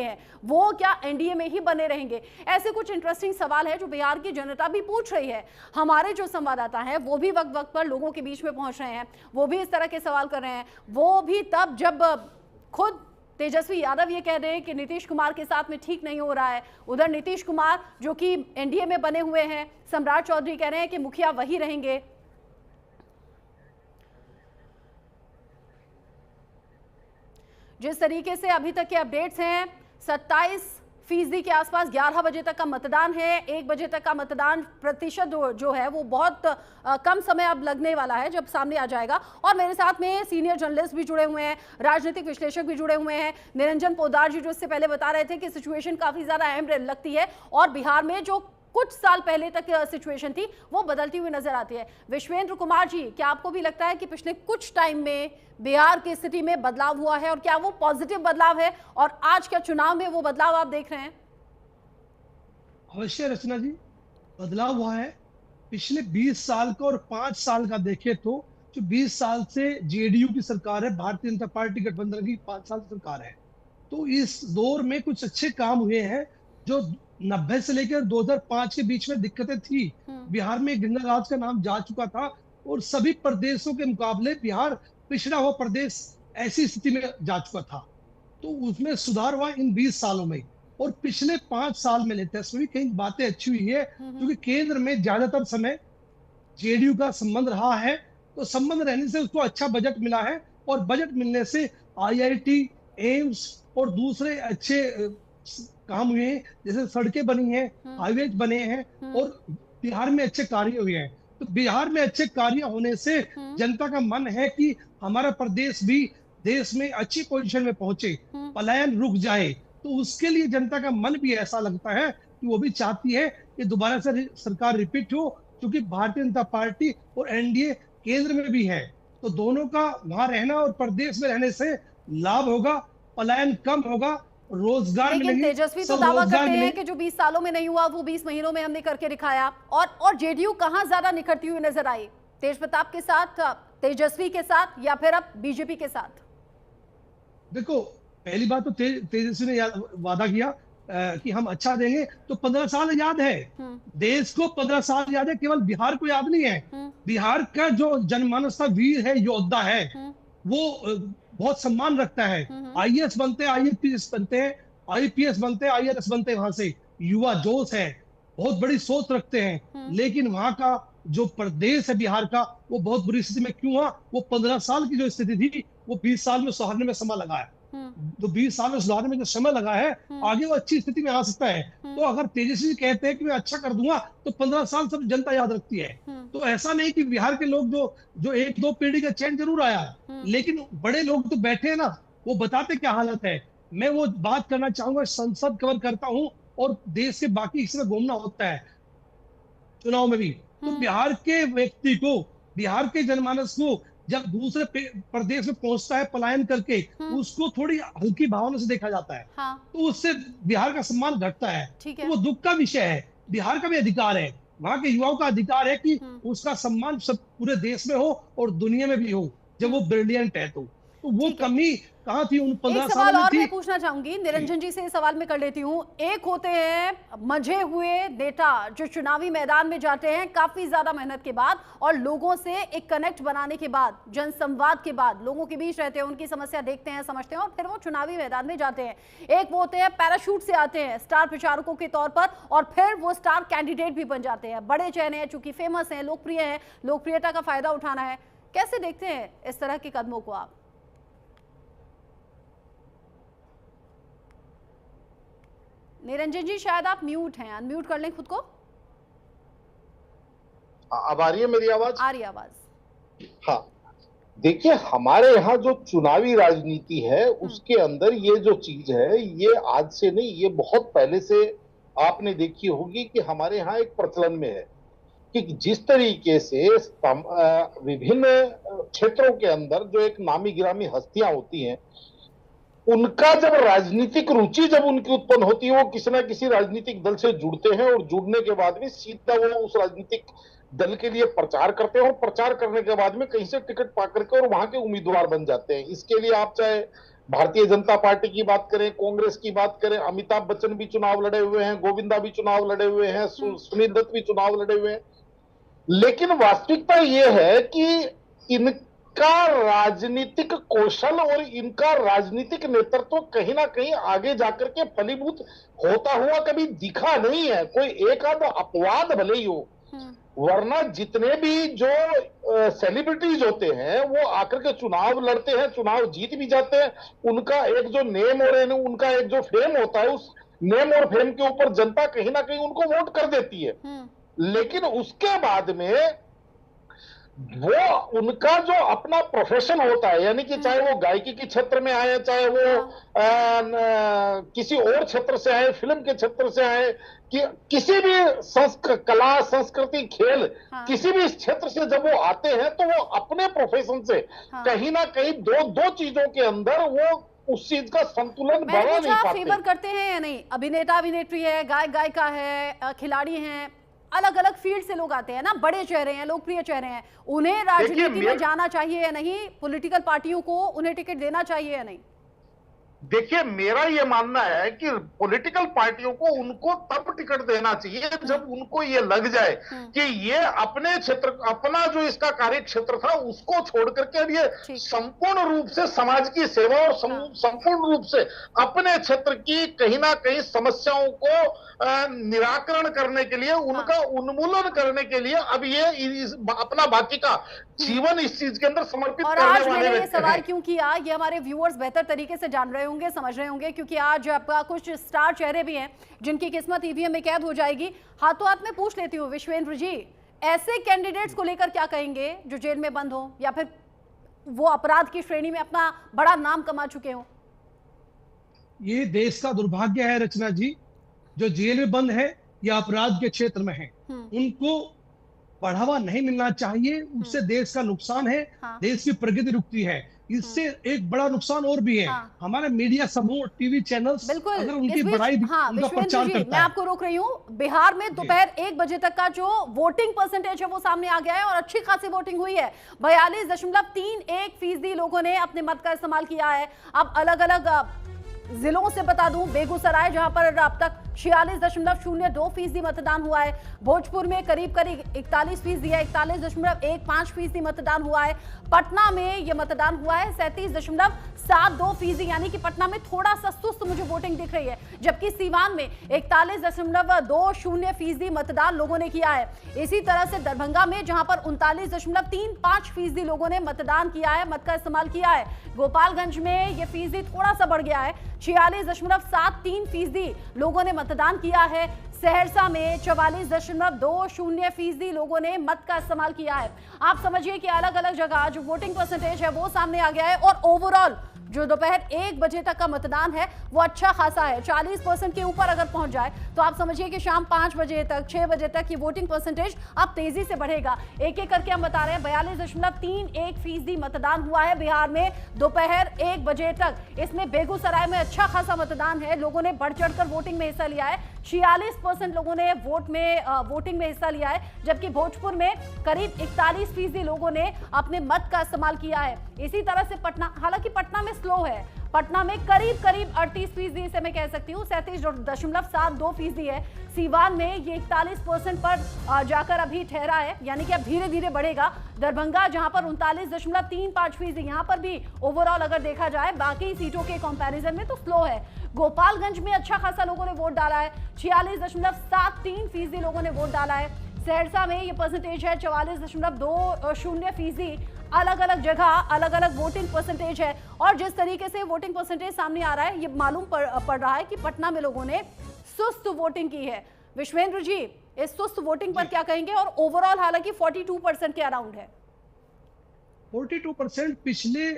हैं, वो क्या एनडीए में ही बने रहेंगे? ऐसे कुछ इंटरेस्टिंग सवाल है जो बिहार की जनता भी पूछ रही है। हमारे जो संवाददाता हैं वो भी वक्त वक्त पर लोगों के बीच में पहुंच रहे हैं, वो भी इस तरह के सवाल कर रहे हैं, वो भी तब जब खुद तेजस्वी यादव ये कह रहे हैं कि नीतीश कुमार के साथ में ठीक नहीं हो रहा है। उधर नीतीश कुमार जो कि एनडीए में बने हुए हैं, सम्राट चौधरी कह रहे हैं कि मुखिया वही रहेंगे। जिस तरीके से अभी तक के अपडेट्स हैं, 27% के आसपास 11 बजे तक का मतदान है। 1 बजे तक का मतदान प्रतिशत जो है वो बहुत कम समय अब लगने वाला है जब सामने आ जाएगा। और मेरे साथ में सीनियर जर्नलिस्ट भी जुड़े हुए हैं, राजनीतिक विश्लेषक भी जुड़े हुए हैं। निरंजन पोद्दार जी जो इससे पहले बता रहे थे कि सिचुएशन काफी ज्यादा अहम लगती है और बिहार में जो कुछ साल पहले तक सिचुएशन थी वो बदलती हुई नजर आती है। विश्वेंद्र कुमार जी, क्या आपको भी लगता है कि पिछले कुछ टाइम में बिहार की स्थिति में बदलाव हुआ है और क्या वो पॉजिटिव बदलाव है और आज के चुनाव में वो बदलाव आप देख रहे हैं? अवश्य रचना जी, बदलाव हुआ है। पिछले 20 साल का और 5 साल का देखें तो जो 20 साल से जेडीयू की सरकार है, भारतीय जनता पार्टी गठबंधन की 5 साल की सरकार है, तो इस दौर में कुछ अच्छे काम हुए हैं। जो 90 से लेकर 2005 के बीच में दिक्कतें थी, बिहार में गंगा राज का नाम जा चुका था और सभी प्रदेशों के मुकाबले बिहार पिछड़ा हुआ प्रदेश ऐसी स्थिति में जा चुका था। तो उसमें सुधार हुआ इन 20 सालों में। और पिछले 5 साल में लेते हैं कई बातें अच्छी हुई है, क्योंकि केंद्र में ज्यादातर समय जेडीयू का संबंध रहा है, तो संबंध रहने से उसको अच्छा बजट मिला है और बजट मिलने से आईआईटी, एम्स और दूसरे अच्छे काम हुए हैं, जैसे सड़कें बनी हैं, हाईवे बने हैं और बिहार में अच्छे कार्य हुए हैं। तो बिहार में अच्छे कार्य होने से जनता का मन है कि हमारा प्रदेश भी देश में अच्छी पोजीशन में पहुंचे, पलायन रुक जाए। तो उसके लिए जनता का मन भी ऐसा लगता है कि वो भी चाहती है कि दोबारा से सरकार रिपीट हो, क्योंकि भारतीय जनता पार्टी और एनडीए केंद्र में भी है। तो दोनों का वहां रहना और प्रदेश में रहने से लाभ होगा, पलायन कम होगा, रोजगार लेकिन मिलेंगे, तेजस्वी तो सब दावा रोजगार करते हैं मिलेंगे। कि जो 20 सालों में नहीं हुआ वो 20 महीनों में हमने करके दिखाया। और जेडीयू कहां ज्यादा निखरती हुई नजर आई? तेज प्रताप के साथ, तेजस्वी के साथ, या फिर अब बीजेपी के साथ? देखो, पहली बात तो तेजस्वी ने वादा किया कि हम अच्छा देंगे, तो 15 साल याद है देश को, 15 साल याद है, केवल बिहार को याद नहीं है। बिहार का जो जनमानस का वीर है, योद्धा है, वो बहुत सम्मान रखता है। आईएएस बनते हैं, आईपीएस बनते हैं, आईपीएस बनते हैं, आईआरएस बनते हैं, वहां से युवा जोश है, बहुत बड़ी सोच रखते हैं। लेकिन वहां का जो प्रदेश है बिहार का, वो बहुत बुरी स्थिति में क्यों हुआ? वो 15 साल की जो स्थिति थी वो 20 साल में सुधारने में समय लगा है। तो 20 साल में सुधारने में जो समय लगा है, आगे वो अच्छी स्थिति में आ सकता है। तो अगर तेजस्वी कहते हैं कि मैं अच्छा कर दूंगा, तो 15 साल सब जनता याद रखती है। तो ऐसा नहीं कि बिहार के लोग जो एक दो पीढ़ी का चैन जरूर आया, लेकिन बड़े लोग तो बैठे हैं ना, वो बताते क्या हालत है। मैं वो बात करना चाहूंगा, संसद कवर करता हूँ और देश के बाकी हिस्से में घूमना होता है चुनाव में भी। तो बिहार के व्यक्ति को, बिहार के जनमानस को जब दूसरे प्रदेश में पहुंचता है पलायन करके, उसको थोड़ी हल्की भावना से देखा जाता है। हाँ, तो उससे बिहार का सम्मान घटता है। ठीक तो है। वो दुख का विषय है। बिहार का भी अधिकार है, वहां के युवाओं का अधिकार है कि उसका सम्मान सब पूरे देश में हो और दुनिया में भी हो, जब वो ब्रिलियंट है। तो वो ठीक है, कमी कहाँ थी उन एक 15 सालों सवाल में और थी। मैं पूछना चाहूंगी, निरंजन जी से ये सवाल मैं कर लेती हूँ। एक होते हैं मंझे हुए नेता जो चुनावी मैदान में जाते हैं काफी ज्यादा मेहनत के बाद और लोगों से एक कनेक्ट बनाने के बाद, जनसंवाद के बाद, लोगों के बीच रहते हैं, उनकी समस्या देखते हैं, समझते हैं और फिर वो चुनावी मैदान में जाते हैं। एक वो होते हैं पैराशूट से आते हैं स्टार प्रचारकों के तौर पर और फिर वो स्टार कैंडिडेट भी बन जाते हैं। बड़े चेहरे हैं, चूंकि फेमस हैं, लोकप्रिय हैं, लोकप्रियता का फायदा उठाना है। कैसे देखते हैं इस तरह के कदमों को आप? निरंजन जी शायद आप म्यूट हैं, अनम्यूट कर लें खुद को। अब आ रही है मेरी आवाज? आ रही आवाज। हाँ, देखिए, हमारे यहाँ जो चुनावी राजनीति है उसके अंदर ये जो चीज है, ये आज से नहीं, ये बहुत पहले से आपने देखी होगी कि हमारे यहाँ एक प्रचलन में है कि जिस तरीके से विभिन्न क्षेत्रों के अंदर जो एक नामी गिरामी हस्तियां होती हैं, उनका जब राजनीतिक रुचि जब उनकी उत्पन्न होती है, वो किसी ना किसी राजनीतिक दल से जुड़ते हैं और जुड़ने के बाद में सीधा वो उस राजनीतिक दल के लिए प्रचार करते हैं और प्रचार करने के बाद में कहीं से टिकट पा करके और वहां के उम्मीदवार बन जाते हैं। इसके लिए आप चाहे भारतीय जनता पार्टी की बात करें, कांग्रेस की बात करें, अमिताभ बच्चन भी चुनाव लड़े हुए हैं, गोविंदा भी चुनाव लड़े हुए हैं, सुनील दत्त भी चुनाव लड़े हुए हैं। लेकिन वास्तविकता यह है कि इनका राजनीतिक कौशल और इनका राजनीतिक नेतृत्व कहीं ना कहीं आगे जाकर के फलीभूत होता हुआ कभी दिखा नहीं है। कोई एक आध अपवाद भले ही हो, वरना जितने भी जो सेलिब्रिटीज होते हैं वो आकर के चुनाव लड़ते हैं, चुनाव जीत भी जाते हैं। उनका एक जो नेम और उनका एक जो फेम होता है, उस नेम और फेम के ऊपर जनता कहीं ना कहीं उनको वोट कर देती है। लेकिन उसके बाद में वो उनका जो अपना प्रोफेशन होता है, यानी कि चाहे वो गायकी के क्षेत्र में आए, चाहे वो किसी और क्षेत्र से आए, फिल्म के क्षेत्र से आए, कि किसी भी कला संस्कृति खेल किसी भी क्षेत्र से जब वो आते हैं तो वो अपने प्रोफेशन से कहीं ना कहीं दो चीजों के अंदर वो उस चीज का संतुलन बना नहीं पाते। फेवर करते हैं या नहीं? अभिनेता अभिनेत्री है, गायक गायिका है, खिलाड़ी हैं, अलग अलग फील्ड से लोग आते हैं ना, बड़े चेहरे हैं, लोकप्रिय चेहरे हैं, उन्हें राजनीति में जाना चाहिए या नहीं? पॉलिटिकल पार्टियों को उन्हें टिकट देना चाहिए या नहीं? देखिए, मेरा यह मानना है कि पॉलिटिकल पार्टियों को उनको तब टिकट देना चाहिए जब उनको ये लग जाए कि ये अपने क्षेत्र, अपना जो इसका कार्य क्षेत्र था उसको छोड़ करके अब ये संपूर्ण रूप से समाज की सेवा और संपूर्ण रूप से अपने क्षेत्र की कहीं ना कहीं समस्याओं को निराकरण करने के लिए, उनका उन्मूलन करने के लिए अब ये अपना बाकी का जीवन इस चीज के अंदर समर्पित करने वाले व्यक्ति हैं। और आज मैंने ये सवाल क्यों किया, ये हमारे व्यूअर्स बेहतर तरीके से जान रहे होंगे, समझ रहे होंगे, क्योंकि आज आपका कुछ स्टार चेहरे भी हैं जिनकी किस्मत ईवीएम में कैद हो जाएगी। हाथों हाथ में पूछ लेती हूँ, विश्वेंद्र जी, ऐसे कैंडिडेट्स को लेकर क्या कहेंगे जो जेल में बंद हो या फिर वो अपराध की श्रेणी में अपना बड़ा नाम कमा चुके हो? ये देश का दुर्भाग्य है रचना जी, जो जेल में बंद है या अपराध के क्षेत्र में है, उनको बढ़ावा नहीं मिलना चाहिए। उससे देश का नुकसान है, देश की प्रगति रुकती है। इससे एक बड़ा नुकसान और भी है, हमारे मीडिया समूह, टीवी चैनल्स अगर उनकी बड़ाई उनका प्रचार करता है। मैं आपको रोक रही हूँ, बिहार में दोपहर 1 बजे तक का जो वोटिंग परसेंटेज है वो सामने आ गया है और अच्छी खासी वोटिंग हुई है। 42.31% लोगों ने अपने मत का इस्तेमाल किया है। अब अलग अलग जिलों से बता दूं, बेगूसराय जहां पर अब तक 46.02% मतदान हुआ है, भोजपुर में करीब 41% है, 41.15% मतदान हुआ है, पटना में यह मतदान हुआ है 37.72%, यानी कि पटना में थोड़ा सा सुस्त मुझे वोटिंग दिख रही है, जबकि सीवान में 41.20% मतदान लोगों ने किया है। इसी तरह से दरभंगा में जहां पर 39.35% लोगों ने मतदान किया है, मत का इस्तेमाल किया है। गोपालगंज में यह फीसदी थोड़ा सा बढ़ गया है, 46.73% लोगों ने मतदान किया है। सहरसा में 44.20% लोगों ने मत का इस्तेमाल किया है। आप समझिए कि अलग अलग जगह जो वोटिंग परसेंटेज है वो सामने आ गया है और ओवरऑल जो दोपहर 1 बजे तक का मतदान है वो अच्छा खासा है। 40% के ऊपर अगर पहुंच जाए तो आप समझिए कि शाम 5 बजे तक, 6 बजे तक ये वोटिंग परसेंटेज अब तेजी से बढ़ेगा। एक एक करके हम बता रहे हैं, 42.31% मतदान हुआ है बिहार में दोपहर 1 बजे तक। इसमें बेगूसराय में अच्छा खासा मतदान है, लोगों ने बढ़ चढ़कर वोटिंग में हिस्सा लिया है। 46% लोगों ने वोटिंग में हिस्सा लिया है, जबकि भोजपुर में करीब 41% लोगों ने अपने मत का इस्तेमाल किया है। इसी तरह से पटना, हालांकि पटना में स्लो है, पटना में करीब 38% से मैं कह सकती हूँ 37.72% है। सीवान में ये 41% पर जाकर अभी ठहरा है, यानी कि अब धीरे धीरे बढ़ेगा। दरभंगा जहां पर 39.35%, यहाँ पर भी ओवरऑल अगर देखा जाए बाकी सीटों के कंपैरिजन में तो स्लो है। गोपालगंज में अच्छा खासा लोगों ने वोट डाला है, 46.73% लोगों ने वोट डाला है। सहरसा में ये परसेंटेज है 44.20%। अलग अलग जगह अलग अलग वोटिंग परसेंटेज है और जिस तरीके से वोटिंग परसेंटेज सामने आ रहा है ये मालूम पड़ रहा है कि पटना में लोगों ने सुस्त वोटिंग की है। विश्वेंद्र जी, इस सुस्त वोटिंग पर क्या कहेंगे? और ओवरऑल हालांकि 42% के अराउंड है। 42% पिछले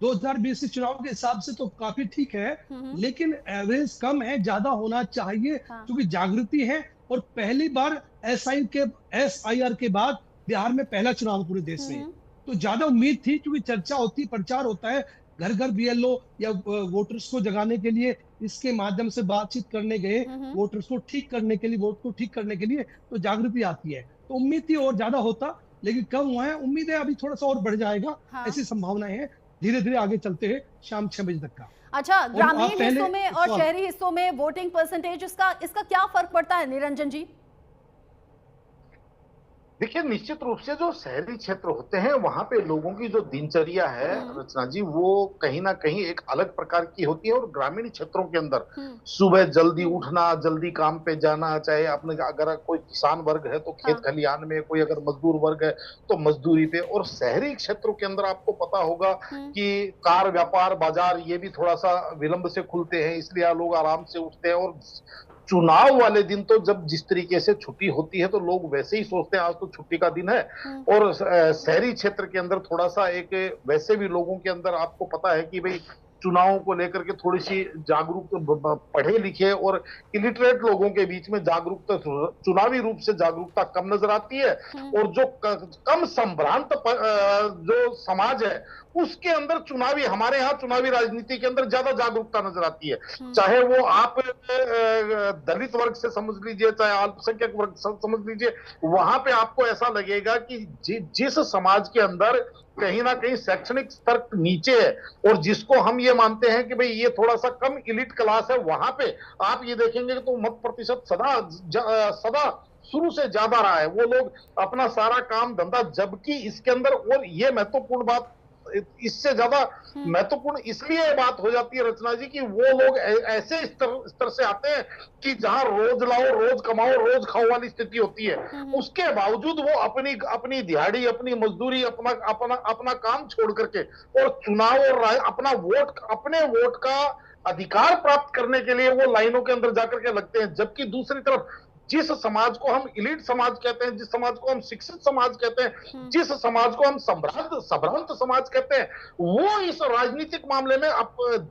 2020 के चुनाव के हिसाब से तो काफी ठीक है, लेकिन एवरेज कम है, ज्यादा होना चाहिए क्योंकि जागृति है और पहली बार SIR के बाद बिहार में पहला चुनाव पूरे देश में, तो ज्यादा उम्मीद थी क्योंकि चर्चा होती, प्रचार होता है, घर घर BLO या वोटर्स को जगाने के लिए, इसके माध्यम से बातचीत करने गए, वोटर्स को ठीक करने के लिए, वोट को ठीक करने के लिए, तो जागृति आती है। तो उम्मीद थी और ज्यादा होता, लेकिन कम हुआ है। उम्मीद है अभी थोड़ा सा और बढ़ जाएगा, ऐसी संभावनाएं हैं। धीरे धीरे आगे चलते हैं शाम 6 बजे तक का। अच्छा, और आप ग्रामीण पहले हिस्सों में और सवाल- शहरी हिस्सों में वोटिंग परसेंटेज इसका क्या फर्क पड़ता है निरंजन जी? देखिए, निश्चित रूप से जो शहरी क्षेत्र होते हैं वहां पे लोगों की जो दिनचर्या है रचना जी, वो कहीं ना कहीं एक अलग प्रकार की होती है। और ग्रामीण क्षेत्रों के अंदर सुबह जल्दी उठना, जल्दी काम पे जाना, चाहे अपने अगर कोई किसान वर्ग है तो खेत खलिहान में, कोई अगर मजदूर वर्ग है तो मजदूरी पे। और शहरी क्षेत्रों के अंदर आपको पता होगा कि कार, व्यापार, बाजार ये भी थोड़ा सा विलंब से खुलते हैं, इसलिए लोग आराम से उठते हैं। और चुनाव वाले दिन तो जब जिस तरीके से छुट्टी होती है तो लोग वैसे ही सोचते हैं आज तो छुट्टी का दिन है। और शहरी क्षेत्र के अंदर थोड़ा सा एक वैसे भी लोगों के अंदर आपको पता है कि भाई चुनावों को लेकर के थोड़ी सी जागरूक, पढ़े लिखे और इलिटरेट लोगों के बीच में जागरूकता, चुनावी रूप से जागरूकता कम नजर आती है। और जो कम संभ्रांत जो समाज है उसके अंदर हमारे यहाँ चुनावी राजनीति के अंदर ज्यादा जागरूकता नजर आती है। चाहे वो आप दलित वर्ग से समझ लीजिए, चाहे अल्पसंख्यक वर्ग से समझ लीजिए, वहां पे आपको ऐसा लगेगा कि जिस समाज के अंदर कहीं ना कहीं शैक्षणिक स्तर नीचे है और जिसको हम ये मानते हैं कि भाई ये थोड़ा सा कम इलिट क्लास है, वहां पे आप ये देखेंगे तो मत प्रतिशत सदा शुरू से ज्यादा रहा है। वो लोग अपना सारा काम धंधा, जबकि इसके अंदर और ये महत्वपूर्ण बात, इससे ज्यादा महत्वपूर्ण इसलिए बात हो जाती है रचना जी कि वो लोग ऐसे स्तर से आते हैं कि जहां रोज लाओ, रोज कमाओ, रोज खाओ वाली स्थिति होती है। उसके बावजूद वो अपनी दिहाड़ी, अपनी मजदूरी, अपना काम छोड़ करके और चुनाव और अपने वोट का अधिकार प्राप्त करने के लिए वो लाइनों के अंदर जाकर के लगते हैं। जबकि दूसरी तरफ जिस समाज को हम इलीट समाज कहते हैं, जिस समाज को हम शिक्षित समाज कहते हैं, जिस समाज को हम संभ्रांत समाज कहते हैं, वो इस राजनीतिक मामले में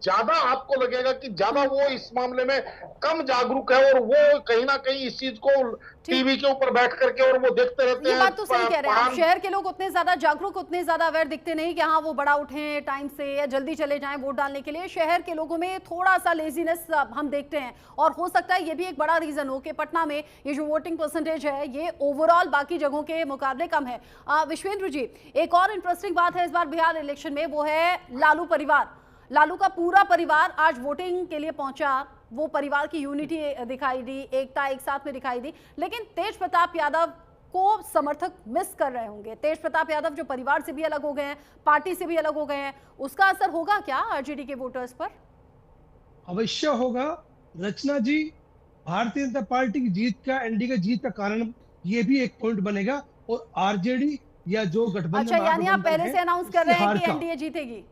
ज्यादा आपको लगेगा कि ज्यादा वो इस मामले में कम जागरूक है। और वो कहीं ना कहीं इस चीज को टीवी के ऊपर बैठ करके और वो देखते रहते हैं। ये बात तो सही कह रहे हैं आप। शहर के लोग उतने ज्यादा जागरूक, उतने ज्यादा अवेयर दिखते नहीं कि हाँ वो बड़ा उठें टाइम से या जल्दी चले जाएं वोट डालने के लिए। शहर के लोगों में थोड़ा सा लेजीनेस हम देखते हैं और हो सकता है ये भी एक बड़ा रीजन हो कि पटना में ये जो वोटिंग परसेंटेज है ये ओवरऑल बाकी जगहों के मुकाबले कम है। विश्वेंद्र जी, एक और इंटरेस्टिंग बात है इस बार बिहार इलेक्शन में, वो है लालू परिवार। लालू का पूरा परिवार आज वोटिंग के लिए पहुंचा। वो परिवार की यूनिटी दिखाई दी, एकता एक साथ में दिखाई दी। लेकिन तेज प्रताप यादव को समर्थक मिस कर रहे होंगे। तेज प्रताप यादव जो परिवार से भी अलग हो गए हैं, पार्टी से भी अलग हो गए हैं, उसका असर होगा क्या आरजेडी के वोटर्स पर? अवश्य होगा रचना जी। भारतीय जनता पार्टी की जीत का, एनडीए की जीत का कारण ये भी एक पॉइंट बनेगा। और आरजेडी या जो गठबंधन, अच्छा, यानी आप पहले से अनाउंस कर रहे हैं कि एनडीए जीतेगी?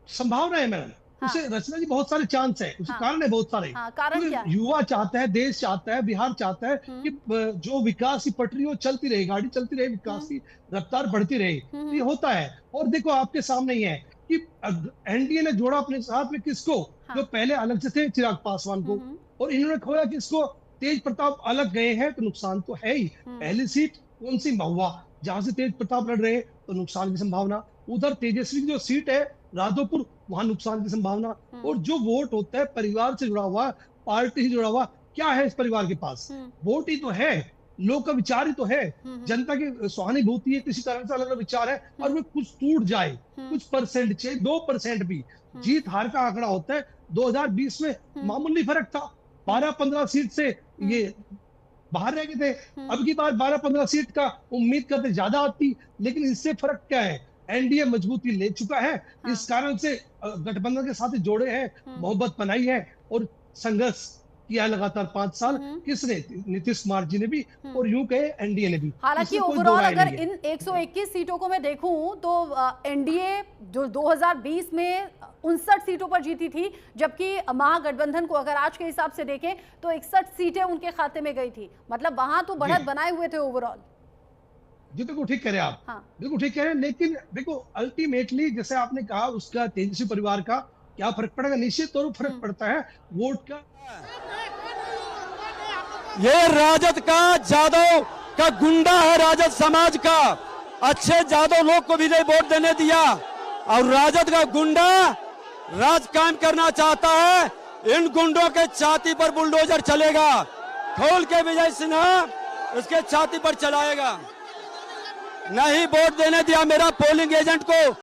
संभावना है मैडम। उसे रचना जी बहुत सारे चांस है, उसके कारण है बहुत सारे। कारण क्या है? युवा चाहता है, देश चाहता है, बिहार चाहता है कि जो विकास की पटरी वो चलती रहे, गाड़ी चलती रहे, विकास की रफ्तार बढ़ती रहे। ये होता है। और देखो आपके सामने ही है कि एनडीए ने जोड़ा अपने साथ में किसको, जो पहले अलग से थे, चिराग पासवान को, और इन्होंने खोया किसको, तेज प्रताप। अलग गए हैं तो नुकसान तो है ही। पहली सीट कौन सी, महुआ, जहां से तेज प्रताप लड़ रहे हैं तो नुकसान की संभावना। उधर तेजस्वी की जो सीट है राधोपुर, वहां नुकसान की संभावना। और जो वोट होता है परिवार से जुड़ा हुआ, पार्टी से जुड़ा हुआ, क्या है इस परिवार के पास? वोट ही तो है, लोग का विचार ही तो है, जनता की सहानुभूति है, किसी तरह से अलग अलग विचार है। और वो कुछ टूट जाए, कुछ परसेंट, 2% भी, जीत हार का आंकड़ा होता है। 2020 में मामूली फर्क था, 12-15 सीट से ये बाहर रह गए थे। अब की बार 12-15 सीट का उम्मीद करते ज्यादा आती, लेकिन इससे फर्क क्या है, एनडीए मजबूती ले चुका है। इस कारण से गठबंधन के साथ जोड़े हैं, मोहब्बत बनाई है और संघर्ष किया लगातार 5 साल। किसने? नीतीश कुमार जी ने भी, और यूं कहे एनडीए ने भी। हालांकि ओवरऑल अगर इन 121 सीटों को मैं देखूं तो एनडीए जो 2020 में 59 सीटों पर जीती थी, जबकि महागठबंधन को अगर आज के हिसाब से देखें तो 61 सीटें उनके खाते में गई थी। मतलब वहां तो बढ़त बनाए हुए थे ओवरऑल। जी बिल्कुल ठीक कह रहे हैं आप। बिल्कुल ठीक कह रहे हैं। लेकिन देखो अल्टीमेटली जैसे आपने कहा, उसका तेजस्वी परिवार का क्या फर्क पड़ेगा? निश्चित तौर पर फर्क पड़ता है वोट का। ये राजद का, जादव का गुंडा है, राजद समाज का। अच्छे जादव लोग को भी नहीं वोट देने दिया और राजद का गुंडा राज कायम करना चाहता है। इन गुंडों के छाती पर बुलडोजर चलेगा, खोल के विजय सिन्हा उसके छाती पर चलाएगा। नहीं वोट देने दिया मेरा पोलिंग एजेंट को।